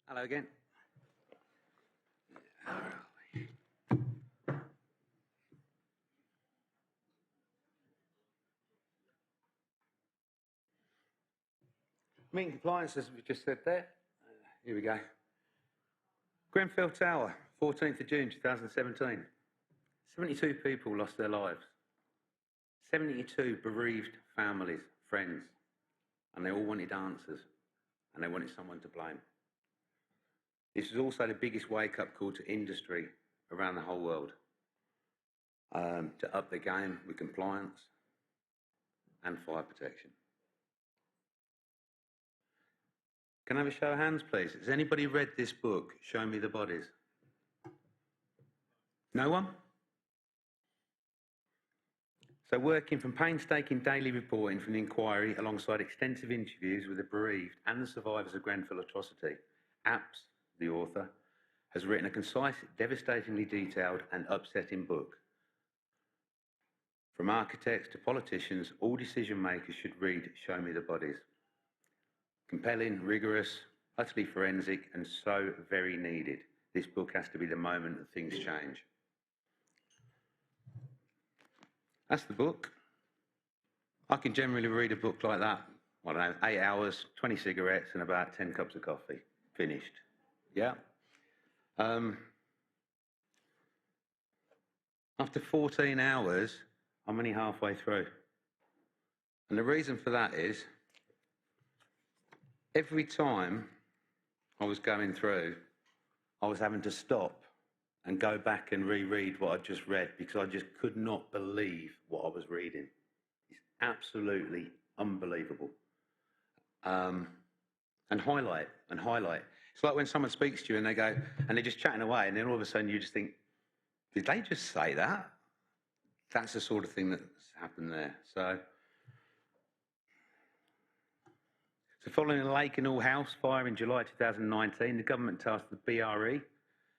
Hello again. Meeting compliance, as we just said there. Here we go. Grenfell Tower, 14th of June 2017. 72 people lost their lives. 72 bereaved families, friends, and they all wanted answers, and they wanted someone to blame. This is also the biggest wake-up call to industry around the whole world, to up the game with compliance and fire protection. Can I have a show of hands, please? Has anybody read this book, Show Me the Bodies? No one? So working from painstaking daily reporting from the inquiry alongside extensive interviews with the bereaved and the survivors of Grenfell atrocity, Apps, the author, has written a concise, devastatingly detailed and upsetting book. From architects to politicians, all decision makers should read Show Me the Bodies. Compelling, rigorous, utterly forensic, and so very needed. This book has to be the moment that things change. That's the book. I can generally read a book like that, I don't know, 8 hours, 20 cigarettes, and about 10 cups of coffee. Finished. Yeah? After 14 hours, I'm only halfway through. And the reason for that is, every time I was going through, I was having to stop and go back and reread what I just read because I just could not believe what I was reading. It's absolutely unbelievable. And highlight. It's like when someone speaks to you and they go, and they're just chatting away, and then all of a sudden you just think, did they just say that? That's the sort of thing that's happened there. So following the Lake and All House fire in July 2019, the government tasked the BRE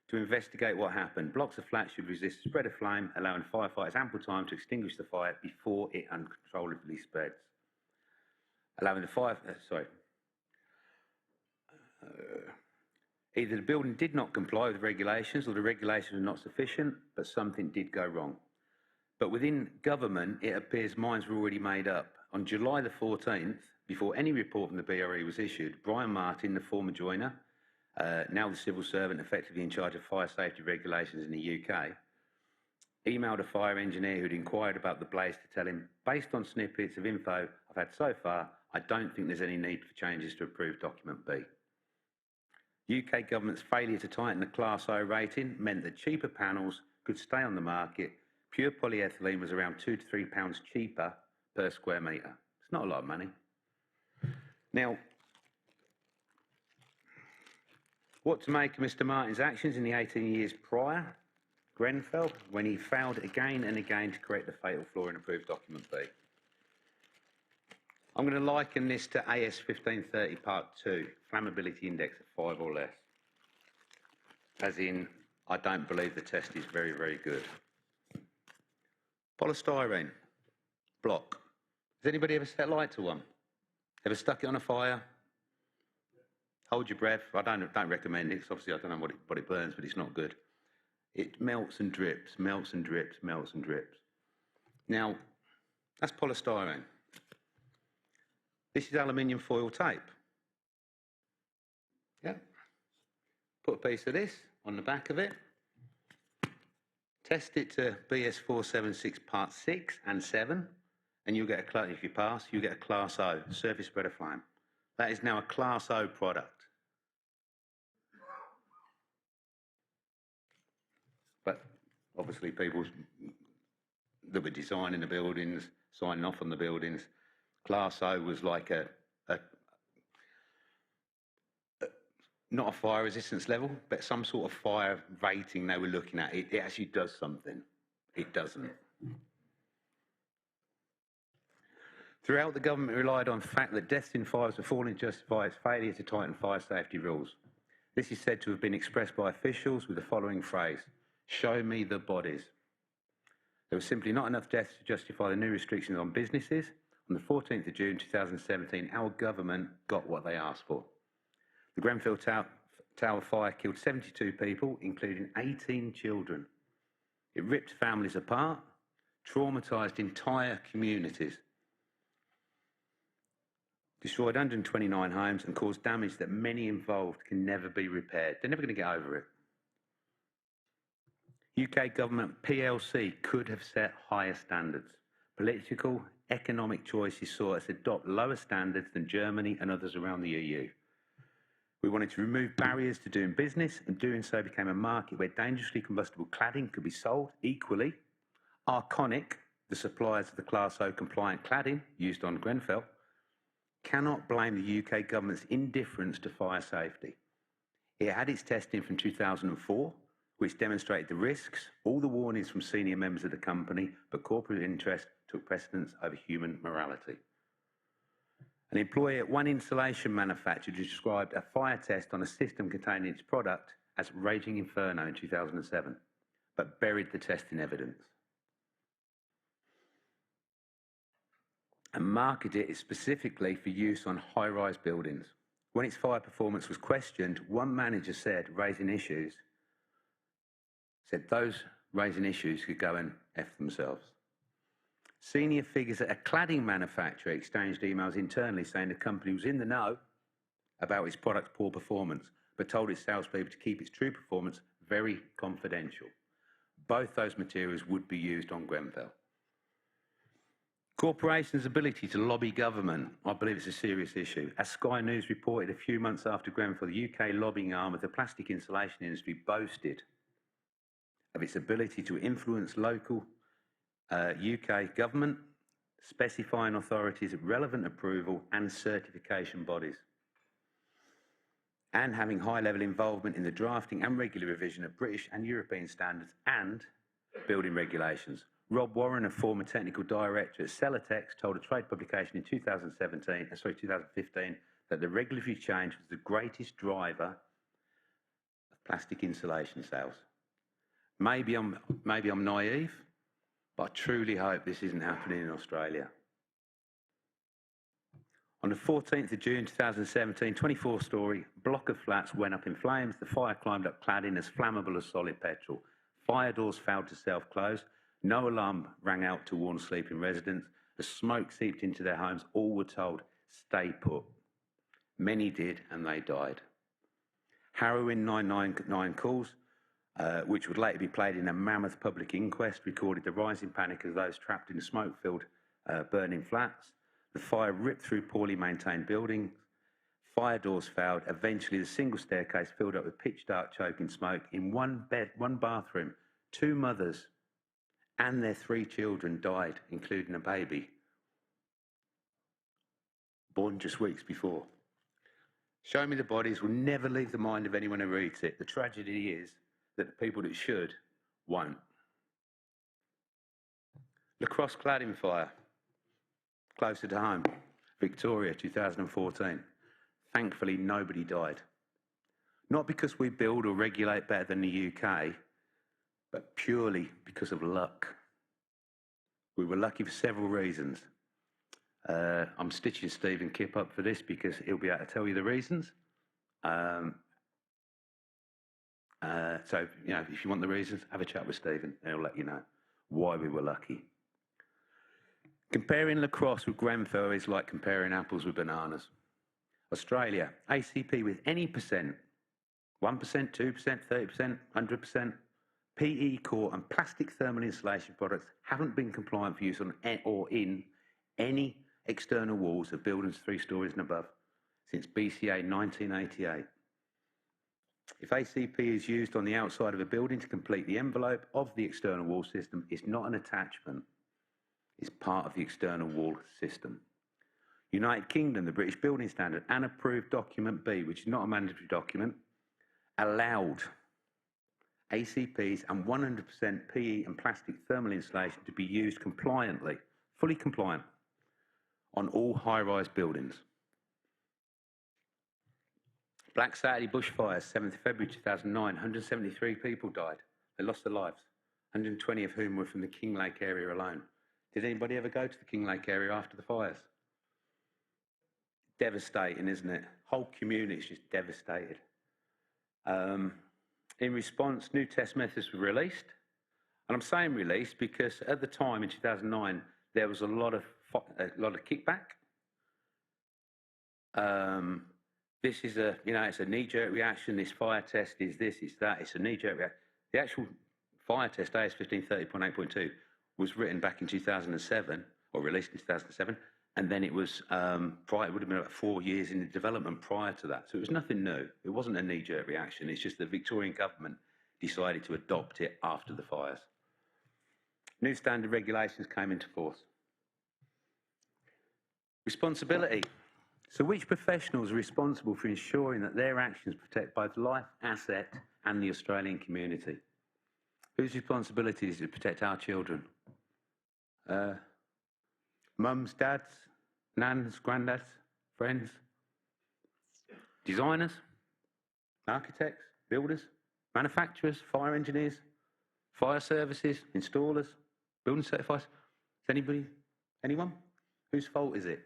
to investigate what happened. Blocks of flats should resist the spread of flame, allowing firefighters ample time to extinguish the fire before it uncontrollably spreads. Allowing the fire, either the building did not comply with regulations or the regulations were not sufficient, but something did go wrong. But within government, it appears minds were already made up. On July the 14th, before any report from the BRE was issued, Brian Martin, the former joiner, now the civil servant effectively in charge of fire safety regulations in the UK, emailed a fire engineer who'd inquired about the blaze to tell him, based on snippets of info I've had so far, I don't think there's any need for changes to approved document B. UK government's failure to tighten the Class O rating meant that cheaper panels could stay on the market. Pure polyethylene was around £2 to £3 cheaper per square metre. It's not a lot of money. Now, what to make of Mr. Martin's actions in the 18 years prior, Grenfell, when he failed again and again to correct the fatal flaw in approved document B? I'm going to liken this to AS 1530 Part 2, flammability index of 5 or less. As in, I don't believe the test is very, very good. Polystyrene, block. Has anybody ever set light to one? Ever stuck it on a fire? Hold your breath. I don't recommend it, because obviously I don't know what it burns, but it's not good. It melts and drips, melts and drips, melts and drips. Now, that's polystyrene. This is aluminium foil tape. Yeah. Put a piece of this on the back of it. Test it to BS 476 Part 6 and 7, and you'll get a, if you pass, you'll get a Class O, surface spread of flame. That is now a Class O product. But obviously people that were designing the buildings, signing off on the buildings, Class O was like not a fire resistance level, but some sort of fire rating they were looking at. It actually does something. It doesn't. Throughout, the government relied on the fact that deaths in fires were falling to justify its failure to tighten fire safety rules. This is said to have been expressed by officials with the following phrase: show me the bodies. There was simply not enough deaths to justify the new restrictions on businesses. On the 14th of June 2017, our government got what they asked for. The Grenfell Tower fire killed 72 people, including 18 children. It ripped families apart, traumatised entire communities, destroyed 129 homes and caused damage that many involved can never be repaired. They're never going to get over it. UK government PLC could have set higher standards. Political, economic choices saw us adopt lower standards than Germany and others around the EU. We wanted to remove barriers to doing business, and doing so became a market where dangerously combustible cladding could be sold equally. Arconic, the suppliers of the Class O compliant cladding used on Grenfell, cannot blame the UK government's indifference to fire safety. It had its testing from 2004, which demonstrated the risks, all the warnings from senior members of the company, but corporate interest took precedence over human morality. An employee at one insulation manufacturer described a fire test on a system containing its product as raging inferno in 2007, but buried the testing evidence and marketed it specifically for use on high-rise buildings. When its fire performance was questioned, one manager said those raising issues could go and F themselves. Senior figures at a cladding manufacturer exchanged emails internally saying the company was in the know about its product's poor performance, but told its salespeople to keep its true performance very confidential. Both those materials would be used on Grenfell. Corporations' ability to lobby government, I believe it's a serious issue. As Sky News reported a few months after Grenfell, the UK lobbying arm of the plastic insulation industry boasted of its ability to influence local UK government, specifying authorities of relevant approval and certification bodies, and having high-level involvement in the drafting and regular revision of British and European standards and building regulations. Rob Warren, a former technical director at Celotex, told a trade publication in 2015 that the regulatory change was the greatest driver of plastic insulation sales. Maybe I'm naive, but I truly hope this isn't happening in Australia. On the 14th of June 2017, 24-storey block of flats went up in flames. The fire climbed up cladding as flammable as solid petrol. Fire doors failed to self-close. No alarm rang out to warn sleeping residents. As smoke seeped into their homes, all were told, stay put. Many did, and they died. Harrowing 999 calls, which would later be played in a mammoth public inquest, recorded the rising panic of those trapped in smoke-filled burning flats. The fire ripped through poorly maintained buildings. Fire doors failed. Eventually, the single staircase filled up with pitch-dark choking smoke. In one bed, one bathroom, 2 mothers and their 3 children died, including a baby born just weeks before. Show Me the Bodies will never leave the mind of anyone who reads it. The tragedy is that the people that should won't. Lacrosse cladding fire, closer to home, Victoria, 2014. Thankfully, nobody died. Not because we build or regulate better than the UK, but purely because of luck. We were lucky for several reasons. I'm stitching Stephen Kipp up for this because he'll be able to tell you the reasons. So, you know, if you want the reasons, have a chat with Stephen and he'll let you know why we were lucky. Comparing lacrosse with Grenfell is like comparing apples with bananas. Australia, ACP with any percent, 1%, 2%, 30%, 100%, PE core and plastic thermal insulation products haven't been compliant for use on or in any external walls of buildings 3 stories and above since BCA 1988. If ACP is used on the outside of a building to complete the envelope of the external wall system, it's not an attachment, it's part of the external wall system. United Kingdom, the British Building Standard and approved document B, which is not a mandatory document, allowed ACPs and 100% PE and plastic thermal insulation to be used compliantly, fully compliant, on all high-rise buildings. Black Saturday bushfires, 7th February 2009, 173 people died. They lost their lives, 120 of whom were from the Kinglake area alone. Did anybody ever go to the Kinglake area after the fires? Devastating, isn't it? Whole communities just devastated. In response, new test methods were released. And I'm saying released because at the time in 2009, there was a lot of kickback. This is it's a knee-jerk reaction. This fire test is this, it's that. It's a knee-jerk reaction. The actual fire test, AS 1530.8.2, was written back in 2007, or released in 2007, and then it was it would have been about 4 years in the development prior to that. So it was nothing new. It wasn't a knee-jerk reaction. It's just the Victorian government decided to adopt it after the fires. New standard regulations came into force. Responsibility. So which professionals are responsible for ensuring that their actions protect both life, asset, and the Australian community? Whose responsibility is it to protect our children? Mums, dads, nans, granddads, friends, designers, architects, builders, manufacturers, fire engineers, fire services, installers, building certifiers? Is anybody, anyone? Whose fault is it?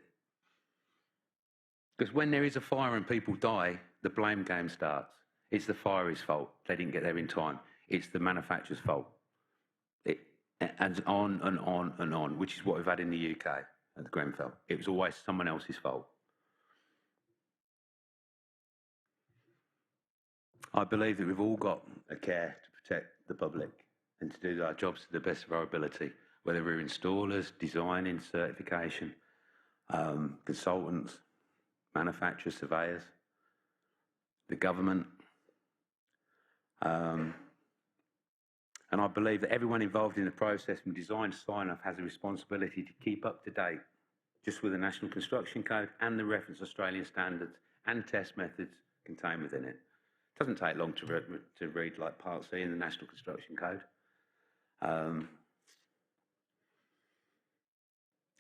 Because when there is a fire and people die, the blame game starts. It's the fire's fault. They didn't get there in time. It's the manufacturer's fault. And on and on and on, which is what we've had in the UK at the Grenfell. It was always someone else's fault. I believe that we've all got a care to protect the public and to do our jobs to the best of our ability, whether we're installers, designing, certification, consultants, manufacturers, surveyors, the government. And I believe that everyone involved in the process from design to sign-off has a responsibility to keep up to date just with the National Construction Code and the reference Australian standards and test methods contained within it. It doesn't take long to read like Part C in the National Construction Code. And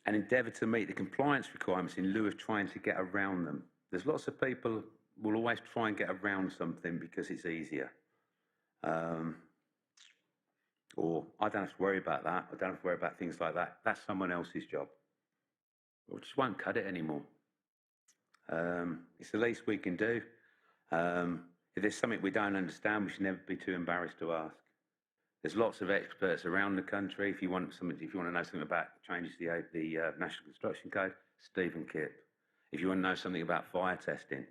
endeavour to meet the compliance requirements in lieu of trying to get around them. There's lots of people will always try and get around something because it's easier. Or I don't have to worry about that. I don't have to worry about things like that. That's someone else's job. We just won't cut it anymore. It's the least we can do. If there's something we don't understand, we should never be too embarrassed to ask. There's lots of experts around the country. If you want to know something about changes to the National Construction Code, Stephen Kipp. If you want to know something about fire testing,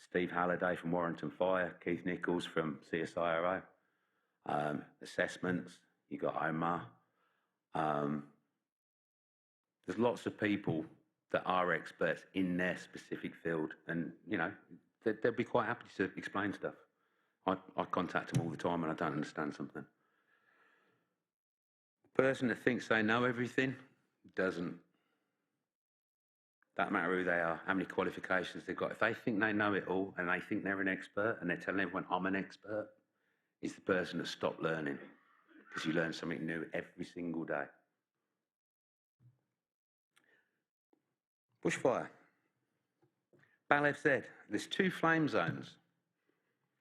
Steve Halliday from Warrington Fire, Keith Nichols from CSIRO. Assessments, you got Omar. There's lots of people that are experts in their specific field, and they'll be quite happy to explain stuff. I contact them all the time when I don't understand something. The person that thinks they know everything doesn't. Doesn't matter who they are, how many qualifications they've got. If they think they know it all and they think they're an expert and they're telling everyone I'm an expert, it's the person that stopped learning, because you learn something new every single day. Bushfire. BALFZ, there's 2 flame zones.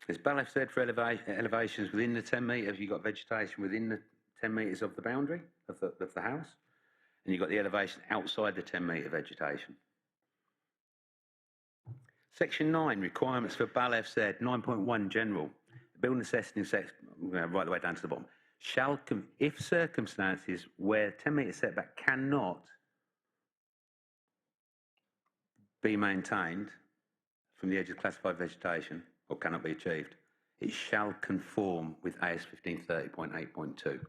There's BALFZ for elevations within the 10 metres. You've got vegetation within the 10 metres of the boundary of the house. And you've got the elevation outside the 10 metre vegetation. Section 9, requirements for BALFZ, 9.1 general. Building assessing section, right the way down to the bottom, if circumstances where 10 metre setback cannot be maintained from the edge of classified vegetation or cannot be achieved, it shall conform with AS 1530.8.2.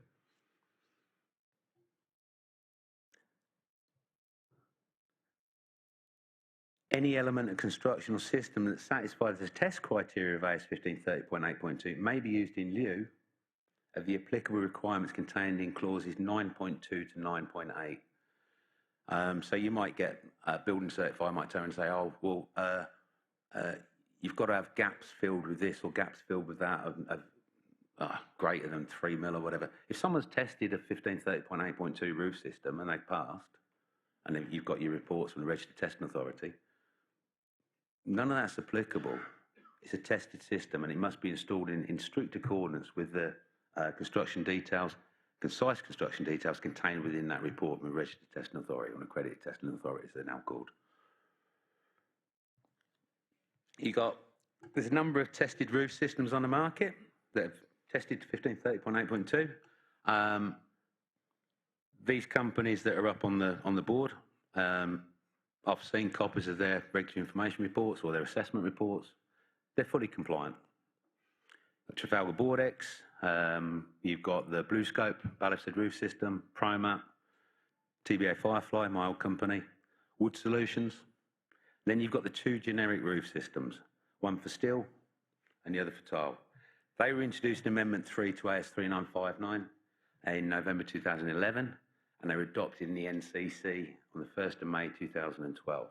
Any element of construction or system that satisfies the test criteria of AS 1530.8.2 may be used in lieu of the applicable requirements contained in clauses 9.2 to 9.8. So you might get a building certifier might turn and say, oh, well, you've got to have gaps filled with this or gaps filled with that of greater than 3 mil or whatever. If someone's tested a 1530.8.2 roof system and they've passed, and then you've got your reports from the Registered Testing Authority, none of that's applicable. It's a tested system and it must be installed in strict accordance with the construction details, concise construction details contained within that report from the Registered Testing Authority, or Accredited Testing Authorities they're now called. You got There's a number of tested roof systems on the market that have tested to 1530.8.2. These companies that are up on the board, I've seen copies of their regulatory information reports or their assessment reports. They're fully compliant. Trafalgar Bordex, you've got the Blue Scope ballasted roof system, Promat, TBA Firefly, my old company, Wood Solutions. Then you've got the two generic roof systems, one for steel and the other for tile. They were introduced in Amendment 3 to AS 3959 in November 2011, and they were adopted in the NCC on the 1st of May 2012.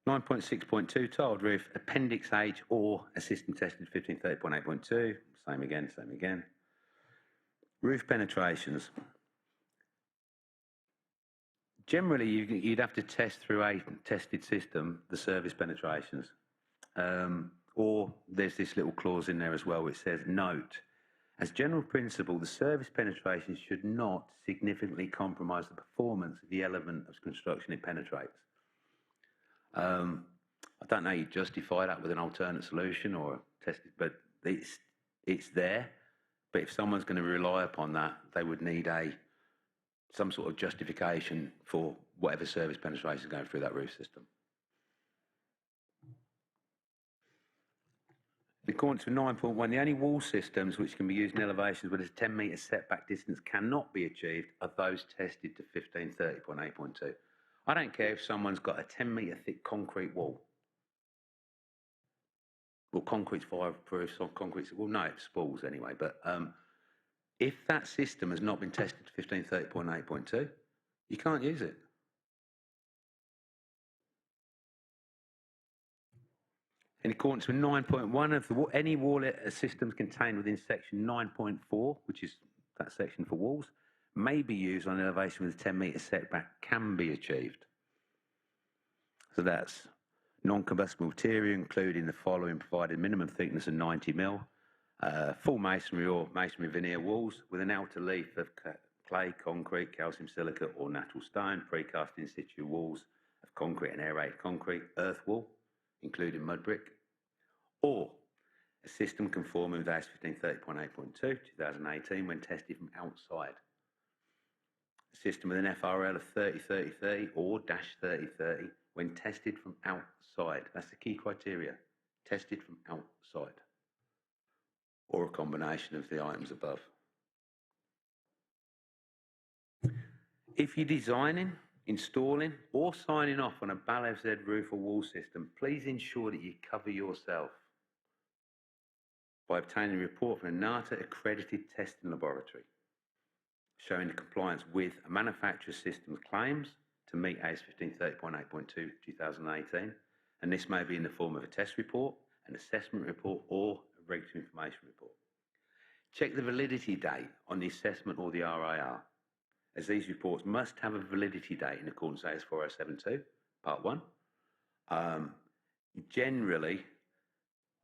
(9.6.2) tiled roof, Appendix H or a system tested 1530.8.2, same again, same again. Roof penetrations. Generally, you'd have to test through a tested system the service penetrations. Or there's this little clause in there as well which says, note, as general principle, the service penetration should not significantly compromise the performance of the element of construction it penetrates. I don't know how you justify that with an alternate solution or tested, but it's there. But if someone's going to rely upon that, they would need some sort of justification for whatever service penetration is going through that roof system. In accordance with 9.1, the only wall systems which can be used in elevations where there's a 10 metre setback distance cannot be achieved are those tested to 1530.8.2. I don't care if someone's got a 10 metre thick concrete wall. Well, concrete's fireproof, so concrete's, well, no, it's spalls anyway, but if that system has not been tested to 1530.8.2, you can't use it. In accordance with 9.1 of any wall systems contained within section 9.4, which is that section for walls, may be used on elevation with a 10 metre setback can be achieved. So that's non-combustible material, including the following, provided minimum thickness of 90 mil, full masonry or masonry veneer walls with an outer leaf of clay, concrete, calcium silicate or natural stone, precast in situ walls of concrete and aerated concrete, earth wall, including mud brick, or a system conforming with AS 1530.8.2, 2018, when tested from outside. A system with an FRL of 30-30-30 or -30-30 when tested from outside. That's the key criteria, tested from outside, or a combination of the items above. If you're designing, installing or signing off on a ballasted roof or wall system, please ensure that you cover yourself by obtaining a report from a NATA accredited testing laboratory showing the compliance with a manufacturer's system's claims to meet AS 1530.8.2 2018, and this may be in the form of a test report, an assessment report or a regulatory information report. Check the validity date on the assessment or the RIR, as these reports must have a validity date in accordance with AS 4072, Part 1. Generally,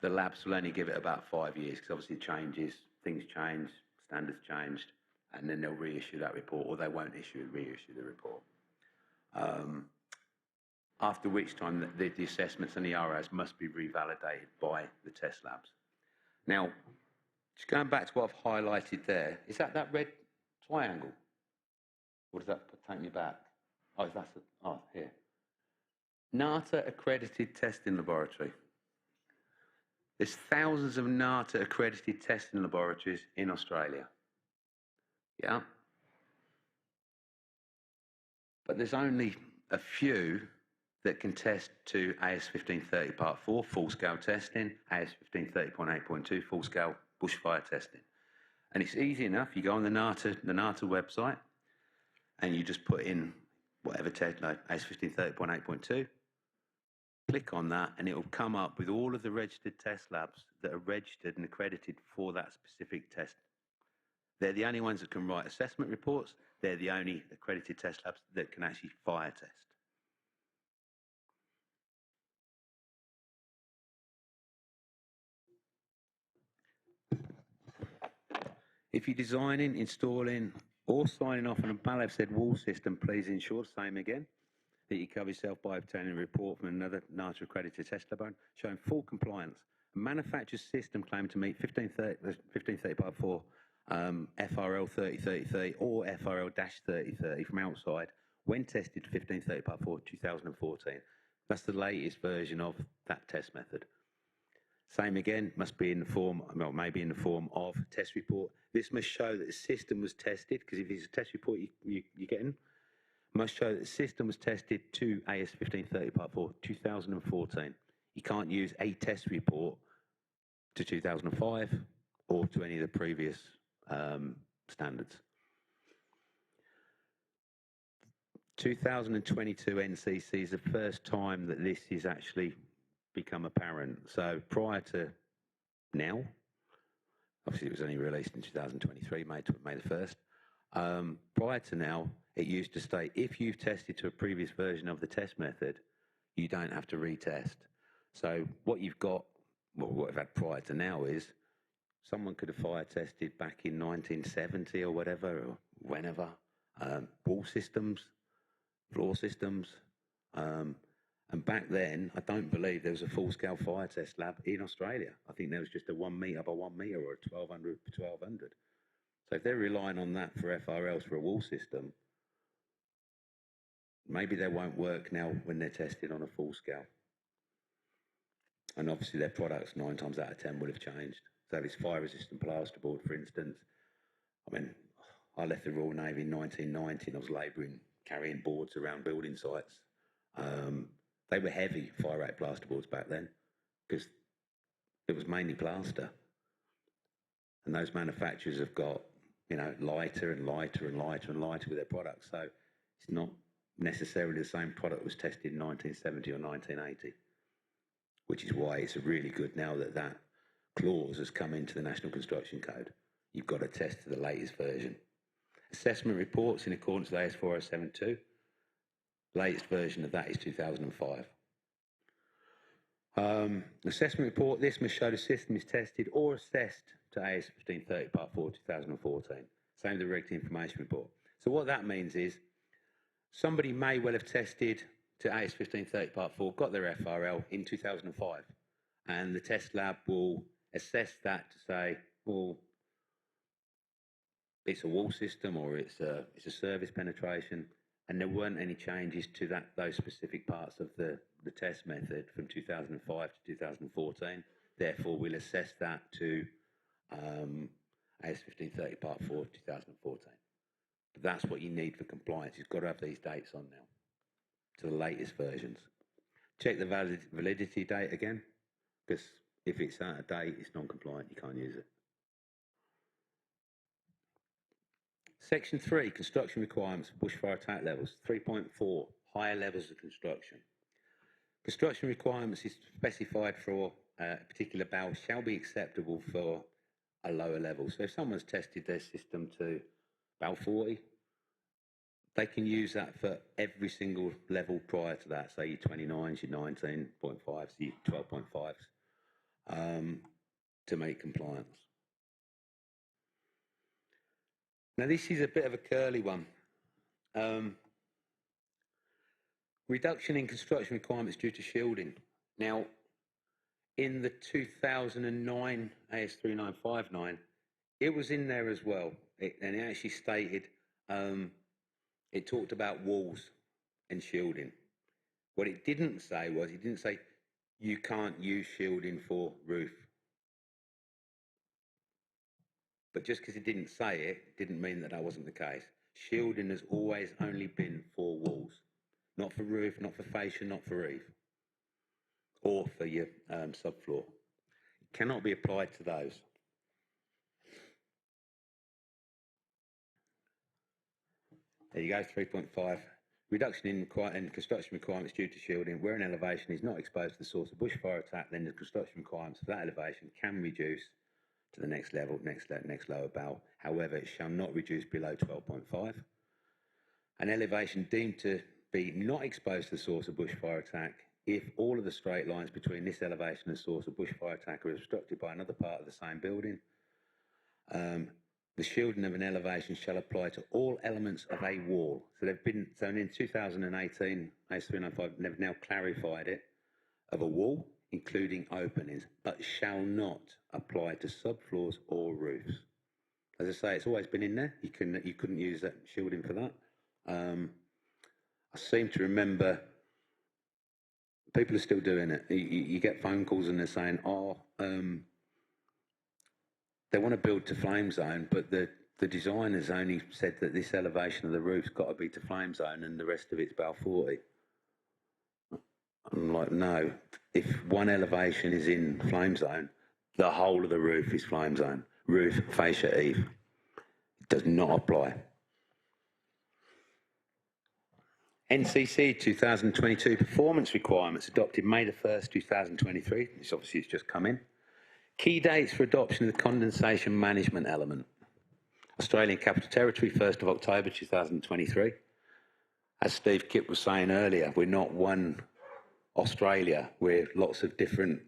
the labs will only give it about 5 years because obviously it changes, things change, standards changed, and then they'll reissue that report, or they won't reissue the report. After which time the assessments and the RIRs must be revalidated by the test labs. Now, just going back to what I've highlighted there, is that red triangle? Or does that take me back? Oh, here. NATA accredited testing laboratory. There's thousands of NATA accredited testing laboratories in Australia. Yeah. But there's only a few that can test to AS 1530 Part 4, full-scale testing, AS 1530.8.2, full-scale bushfire testing. And it's easy enough. You go on the NATA website and you just put in whatever test, like AS 1530.8.2, click on that and it will come up with all of the registered test labs that are registered and accredited for that specific test. They're the only ones that can write assessment reports. They're the only accredited test labs that can actually fire test. If you're designing, installing or signing off on a BALF said wall system, please ensure, same again, that you cover yourself by obtaining a report from another NASA accredited test lab showing full compliance. A manufacturer's system claimed to meet 1530 by 4 FRL 3033 or FRL-3030 from outside when tested 1530 by 4 2014. That's the latest version of that test method. Same again, must be in the form, well, maybe in the form of test report. This must show that the system was tested, because if it's a test report you're getting, must show that the system was tested to AS 1530 Part 4, 2014. You can't use a test report to 2005 or to any of the previous standards. 2022 NCC is the first time that this is actually become apparent. So prior to now, obviously it was only released in 2023, May the 1st. Prior to now, it used to state if you've tested to a previous version of the test method, you don't have to retest. So what you've got, well, what we've had prior to now is someone could have fire tested back in 1970 or whatever, or whenever, wall systems, floor systems, and back then, I don't believe there was a full-scale fire test lab in Australia. I think there was just a 1 metre by 1 metre or a 1200 by 1200. So if they're relying on that for FRLs for a wall system, maybe they won't work now when they're tested on a full scale. And obviously their products 9 times out of 10 would have changed. So if it's fire-resistant plasterboard, for instance, I mean, I left the Royal Navy in 1990 and I was labouring, carrying boards around building sites. They were heavy fire-rate plasterboards back then because it was mainly plaster. And those manufacturers have got, you know, lighter and lighter and lighter and lighter with their products. So it's not necessarily the same product was tested in 1970 or 1980, which is why it's really good now that that clause has come into the National Construction Code. You've got to test to the latest version. Assessment reports in accordance with AS 4072. Latest version of that is 2005. Assessment report, this must show the system is tested or assessed to AS 1530 Part 4 2014. Same with the regulatory information report. So what that means is somebody may well have tested to AS 1530 Part 4, got their FRL in 2005, and the test lab will assess that to say, well, it's a wall system or it's a service penetration, and there weren't any changes to those specific parts of the test method from 2005 to 2014. Therefore, we'll assess that to AS 1530 Part 4 2014. But that's what you need for compliance. You've got to have these dates on now to the latest versions. Check the validity date again, because if it's out of date, it's non-compliant, you can't use it. Section 3, construction requirements for bushfire attack levels. 3.4, higher levels of construction. Construction requirements is specified for a particular BAL shall be acceptable for a lower level. So if someone's tested their system to BAL 40, they can use that for every single level prior to that, say your 29s, your 19.5s, your 12.5s, to make compliance. Now this is a bit of a curly one. Reduction in construction requirements due to shielding. Now, in the 2009 AS 3959, it was in there as well, and it actually stated, it talked about walls and shielding. What it didn't say was, it didn't say you can't use shielding for roof. But just because it didn't say it, didn't mean that wasn't the case. Shielding has always only been for walls, not for roof, not for fascia, not for roof, or for your subfloor. It cannot be applied to those. There you go, 3.5. Reduction in construction requirements due to shielding. Where an elevation is not exposed to the source of bushfire attack, then the construction requirements for that elevation can reduce to the next level, next lower BAL. However, it shall not reduce below 12.5. An elevation deemed to be not exposed to the source of bushfire attack if all of the straight lines between this elevation and source of bushfire attack are obstructed by another part of the same building. The shielding of an elevation shall apply to all elements of a wall. So in 2018, AS395 they've now clarified it, of a wall, including openings, but shall not apply to subfloors or roofs. As I say, it's always been in there. You couldn't use that shielding for that. I seem to remember people are still doing it. You get phone calls and they're saying, they want to build to flame zone, but the designers only said that this elevation of the roof's got to be to flame zone and the rest of it's about 40. I'm like, no, if one elevation is in flame zone, the whole of the roof is flame zone. Roof, fascia, eave. It does not apply. NCC 2022 performance requirements adopted May the 1st, 2023. This obviously has just come in. Key dates for adoption of the condensation management element. Australian Capital Territory, 1st of October 2023. As Steve Kipp was saying earlier, we're not one Australia. We're lots of different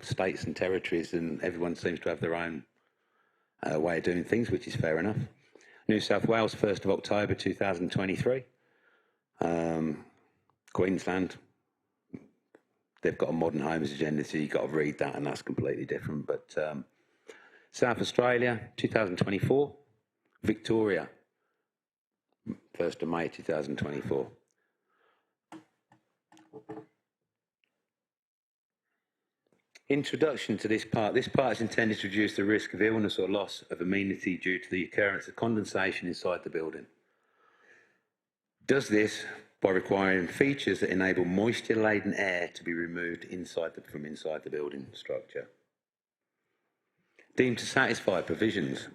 states and territories, and everyone seems to have their own way of doing things, which is fair enough. New South Wales, 1st of October 2023. Queensland, they've got a modern homes agenda, so you've got to read that, and that's completely different. But South Australia, 2024. Victoria, 1st of May 2024. Introduction to this part. This part is intended to reduce the risk of illness or loss of amenity due to the occurrence of condensation inside the building. Does this by requiring features that enable moisture-laden air to be removed from inside the building structure. Deemed to satisfy provisions.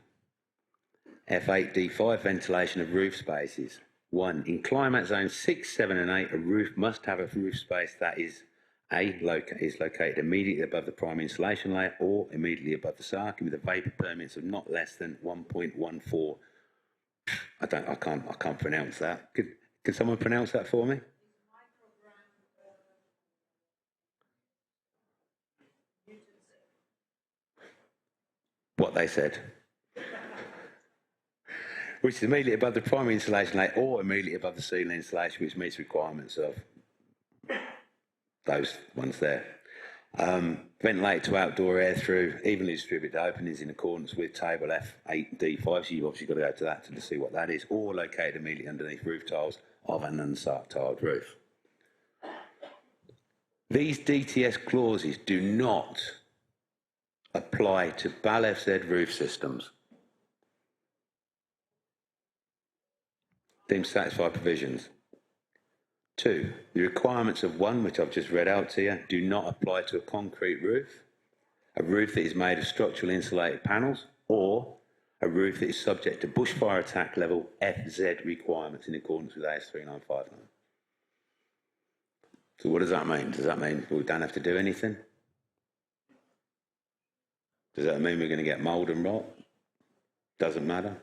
F8D5 ventilation of roof spaces. 1. In climate zones 6, 7 and 8, a roof must have a roof space that is located immediately above the primary insulation layer or immediately above the sarking with a vapour permeance of not less than 1.14. I can't pronounce that. Can someone pronounce that for me? What they said. Which is immediately above the primary insulation layer or immediately above the ceiling insulation, which meets requirements of those ones there. Ventilate to outdoor air through evenly distributed openings in accordance with table F8D5, so you've obviously got to go to that to see what that is, or located immediately underneath roof tiles of an unsark-tiled roof. These DTS clauses do not apply to BAL-FZ roof systems. Deemed to satisfy provisions. 2, the requirements of 1, which I've just read out to you, do not apply to a concrete roof, a roof that is made of structural insulated panels, or a roof that is subject to bushfire attack level FZ requirements in accordance with AS3959. So what does that mean? Does that mean we don't have to do anything? Does that mean we're going to get mould and rot? Doesn't matter.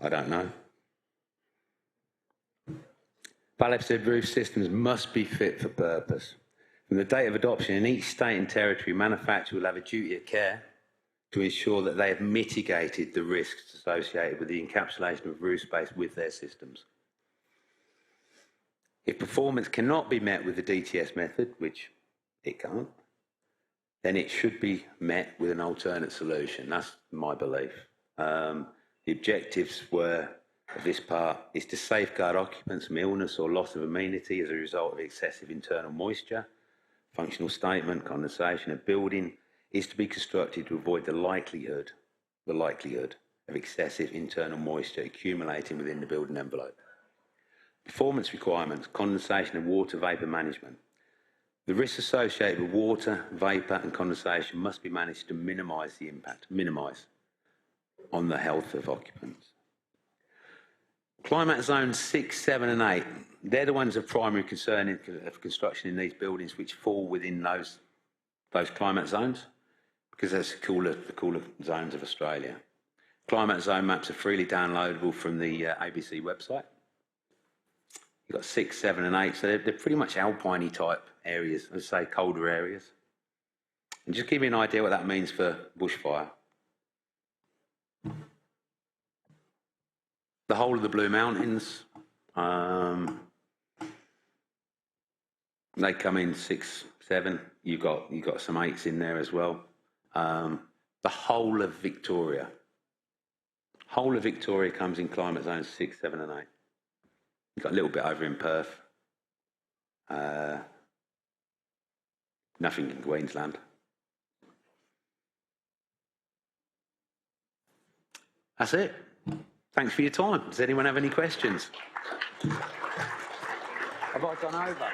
I don't know. BAL-FZ roof systems must be fit for purpose. From the date of adoption, in each state and territory, manufacturer will have a duty of care to ensure that they have mitigated the risks associated with the encapsulation of roof space with their systems. If performance cannot be met with the DTS method, which it can't, then it should be met with an alternate solution. That's my belief. The objectives of this part is to safeguard occupants from illness or loss of amenity as a result of excessive internal moisture. Functional statement, condensation. A building is to be constructed to avoid the likelihood of excessive internal moisture accumulating within the building envelope. Performance requirements, condensation and water vapour management. The risks associated with water, vapour and condensation must be managed to minimise the impact, on the health of occupants. Climate zones 6, 7 and 8, they're the ones of primary concern of construction in these buildings which fall within those climate zones, because that's the cooler zones of Australia. Climate zone maps are freely downloadable from the ABC website. You've got 6, 7 and 8, so they're pretty much alpine-y type areas, let's say colder areas. And just give you an idea what that means for bushfire. the whole of the Blue Mountains, they come in 6, 7. You've got some 8s in there as well. The whole of Victoria. Whole of Victoria comes in climate zones 6, 7 and 8. You've got a little bit over in Perth. Nothing in Queensland. That's it. Thanks for your time. Does anyone have any questions? Have I gone over?